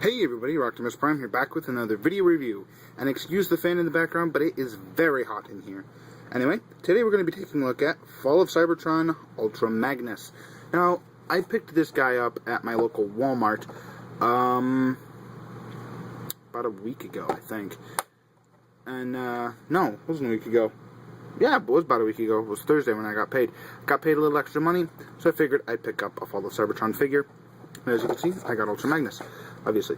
Hey everybody, Optimus Prime here, back with another video review. And excuse the fan in the background, but it is very hot in here. Anyway, today we're going to be taking a look at Fall of Cybertron Ultra Magnus. Now, I picked this guy up at my local Walmart, about a week ago, I think. And, no, it wasn't a week ago. Yeah, it was about a week ago. It was Thursday when I got paid. Got paid a little extra money, so I figured I'd pick up a Fall of Cybertron figure. And as you can see, I got Ultra Magnus, obviously.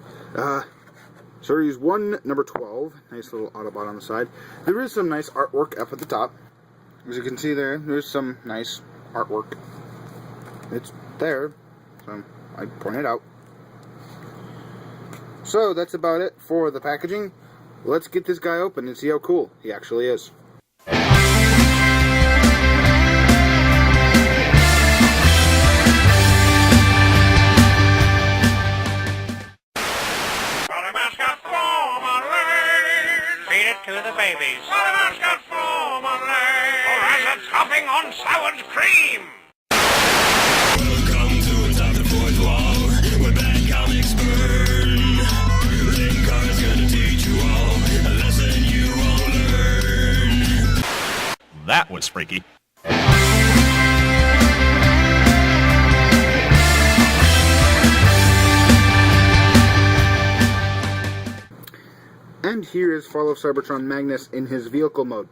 Series 1, number 12. Nice little Autobot on the side. There is some nice artwork up at the top. As you can see there's some nice artwork. It's there, so I point it out. So that's about it for the packaging. Let's get this guy open and see how cool he actually is. To the babies. Mascot formulae, or as a topping on soured cream. Welcome to Adopt the Fourth Wall, where bad comics burn. Linkar's gonna teach you all a lesson you won't learn. That was freaky. And here is Fall of Cybertron Magnus in his vehicle mode.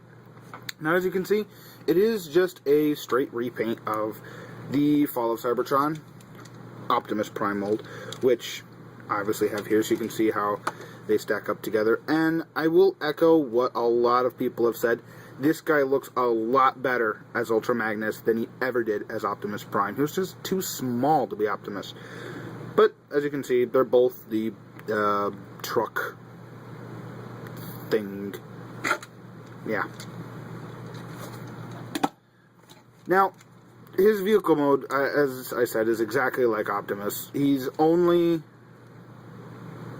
Now, as you can see, it is just a straight repaint of the Fall of Cybertron Optimus Prime mold, which I obviously have here, so you can see how they stack up together. And I will echo what a lot of people have said. This guy looks a lot better as Ultra Magnus than he ever did as Optimus Prime. He was just too small to be Optimus. But, as you can see, they're both the truck thing. Yeah. Now, his vehicle mode, as I said, is exactly like Optimus. He's only...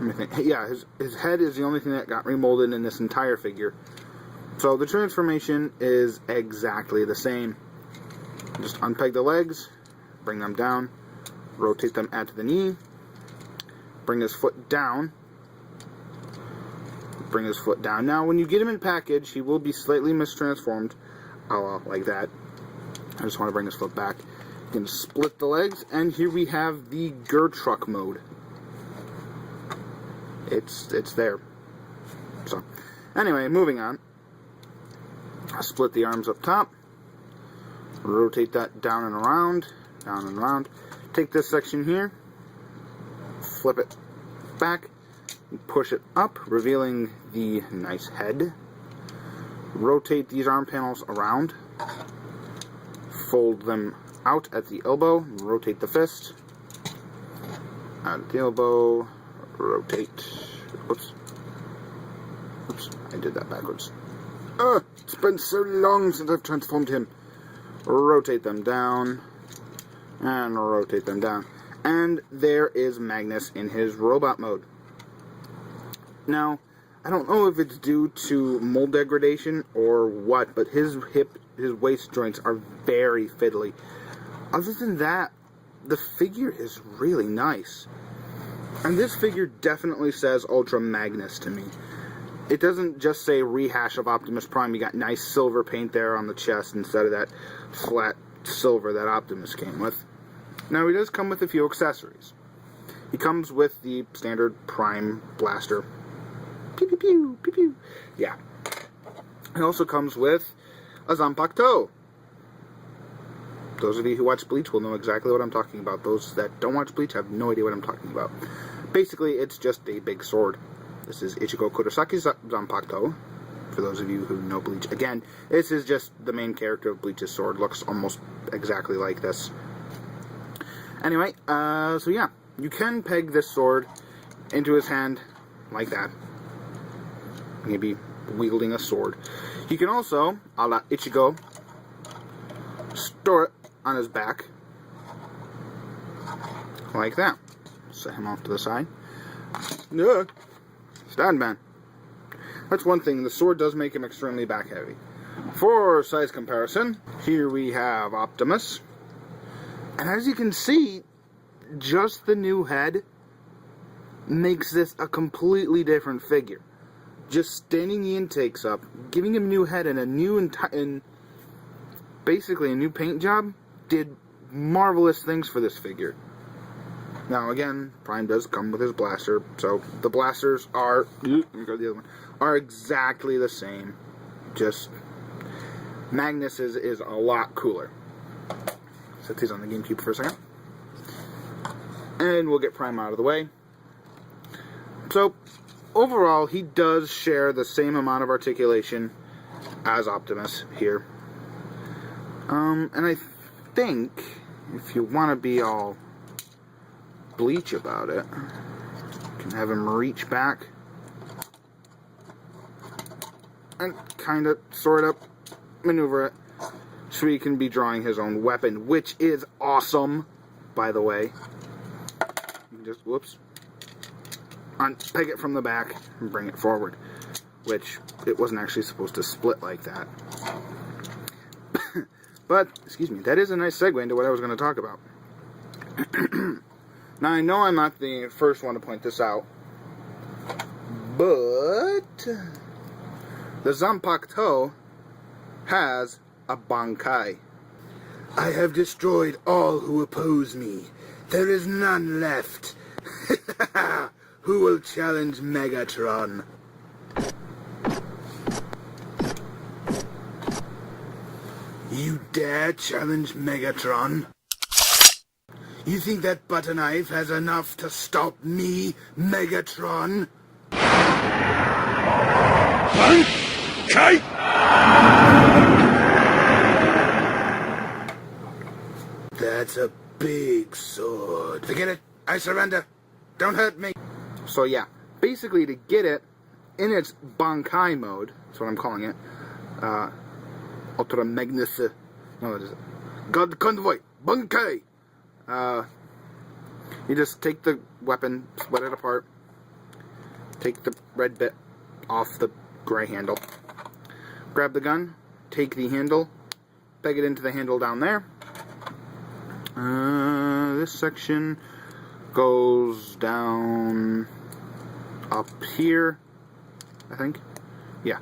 let me think. Yeah, his head is the only thing that got remolded in this entire figure. So the transformation is exactly the same. Just unpeg the legs, bring them down, rotate them at the knee, bring his foot down, bring his foot down. Now, when you get him in package, he will be slightly mistransformed, like that. I just want to bring his foot back. You can split the legs, and here we have the Truck mode. It's there. So, anyway, moving on. I'll split the arms up top, rotate that down and around. Take this section here, flip it back, push it up, revealing the nice head. Rotate these arm panels around. Fold them out at the elbow. Rotate the fist. Out at the elbow. Rotate. Oops. I did that backwards. It's been so long since I've transformed him. Rotate them down. And rotate them down. And there is Magnus in his robot mode. Now, I don't know if it's due to mold degradation or what, but his waist joints are very fiddly. Other than that, the figure is really nice. And this figure definitely says Ultra Magnus to me. It doesn't just say rehash of Optimus Prime. You got nice silver paint there on the chest instead of that flat silver that Optimus came with. Now, he does come with a few accessories. He comes with the standard Prime blaster. Pew, pew, pew, pew, pew. Yeah. It also comes with a Zanpakuto. Those of you who watch Bleach will know exactly what I'm talking about. Those that don't watch Bleach have no idea what I'm talking about. Basically, it's just a big sword. This is Ichigo Kurosaki's Zanpakuto. For those of you who know Bleach. Again, this is just the main character of Bleach's sword. Looks almost exactly like this. Anyway, so yeah. You can peg this sword into his hand like that. Maybe wielding a sword. You can also, a la Ichigo, store it on his back. Like that. Set him off to the side. Yeah. Stand man. That's one thing. The sword does make him extremely back heavy. For size comparison, here we have Optimus. And as you can see, just the new head makes this a completely different figure. Just standing the intakes up, giving him a new head and a new basically a new paint job, did marvelous things for this figure. Now again, Prime does come with his blaster, so the blasters are, let me go to the other one, are exactly the same. Just Magnus is a lot cooler. Set these on the GameCube for a second. And we'll get Prime out of the way. So, overall, he does share the same amount of articulation as Optimus here. And I think, if you want to be all bleach about it, you can have him reach back and kind of, sort of, maneuver it so he can be drawing his own weapon, which is awesome, by the way. You can just, whoops, unpeg it from the back and bring it forward, which it wasn't actually supposed to split like that. But, excuse me, that is a nice segue into what I was going to talk about. Now, I know I'm not the first one to point this out, but the Zanpakuto has a Bankai. I have destroyed all who oppose me. There is none left. Who will challenge Megatron? You dare challenge Megatron? You think that butter knife has enough to stop me, Megatron? Bankai! That's a big sword. Forget it. I surrender. Don't hurt me. So yeah, basically to get it in its Bankai mode, that's what I'm calling it, Ultra Magnus, no, what is it? God Convoy, Bankai! You just take the weapon, split it apart, take the red bit off the gray handle, grab the gun, take the handle, peg it into the handle down there. This section goes down up here, I think. Yeah,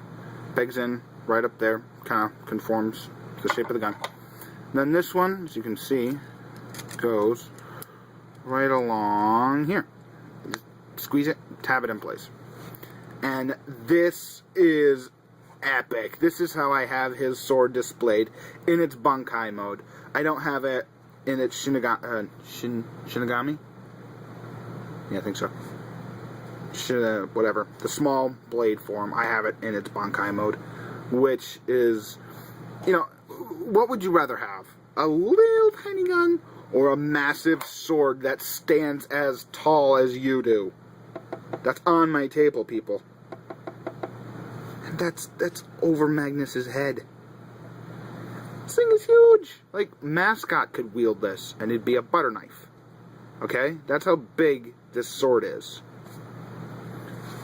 pegs in right up there, kind of conforms to the shape of the gun. Then this one, as you can see, goes right along here. Just squeeze it, tab it in place. And this is epic. This is how I have his sword displayed in its Bankai mode. I don't have it in its Shinigami? Yeah, I think so. Whatever. The small blade form, I have it in its Bankai mode, which is, you know, what would you rather have? A little tiny gun or a massive sword that stands as tall as you do? That's on my table, people. And that's over Magnus's head. This thing is huge. Like, Mascot could wield this, and it'd be a butter knife. Okay? That's how big this sword is.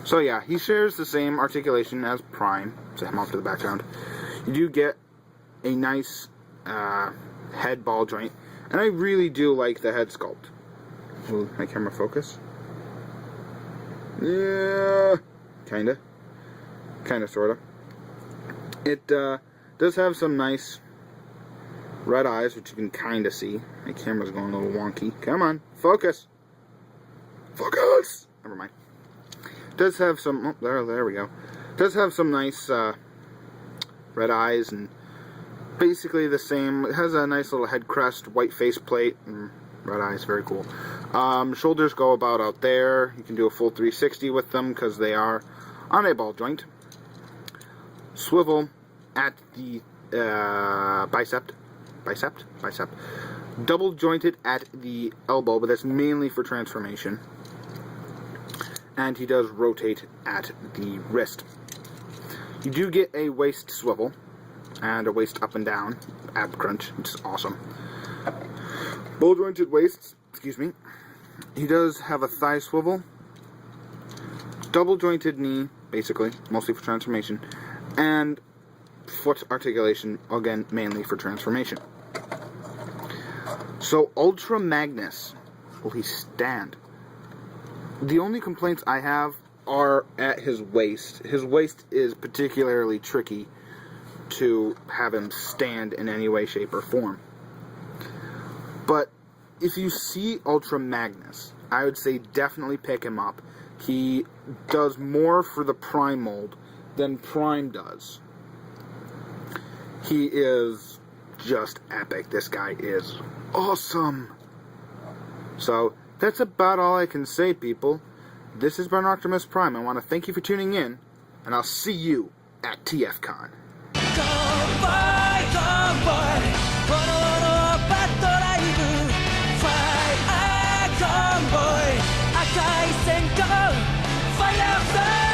So yeah, he shares the same articulation as Prime. Set him off to the background. You do get a nice head ball joint, and I really do like the head sculpt. Will my camera focus? Yeah, kinda, sorta. It does have some nice red eyes, which you can kinda see. My camera's going a little wonky. Come on, focus! Focus! Never mind. It does have some, oh, there we go. It does have some nice red eyes, and basically the same. It has a nice little head crest, white face plate, and red eyes, very cool. Shoulders go about out there. You can do a full 360 with them because they are on a ball joint. Swivel at the bicep. Double jointed at the elbow, but that's mainly for transformation. And he does rotate at the wrist. You do get a waist swivel and a waist up and down ab crunch, which is awesome. Ball jointed waists, excuse me. He does have a thigh swivel, double jointed knee, basically, mostly for transformation, and foot articulation, again, mainly for transformation. So, Ultra Magnus, will he stand? The only complaints I have are at his waist. His waist is particularly tricky to have him stand in any way, shape, or form. But if you see Ultra Magnus, I would say definitely pick him up. He does more for the Prime mold than Prime does. He is just epic. This guy is awesome. So, that's about all I can say, people. This is Baron Optimus Prime. I want to thank you for tuning in, and I'll see you at TFCon. 赤い線香ファイヤーフライ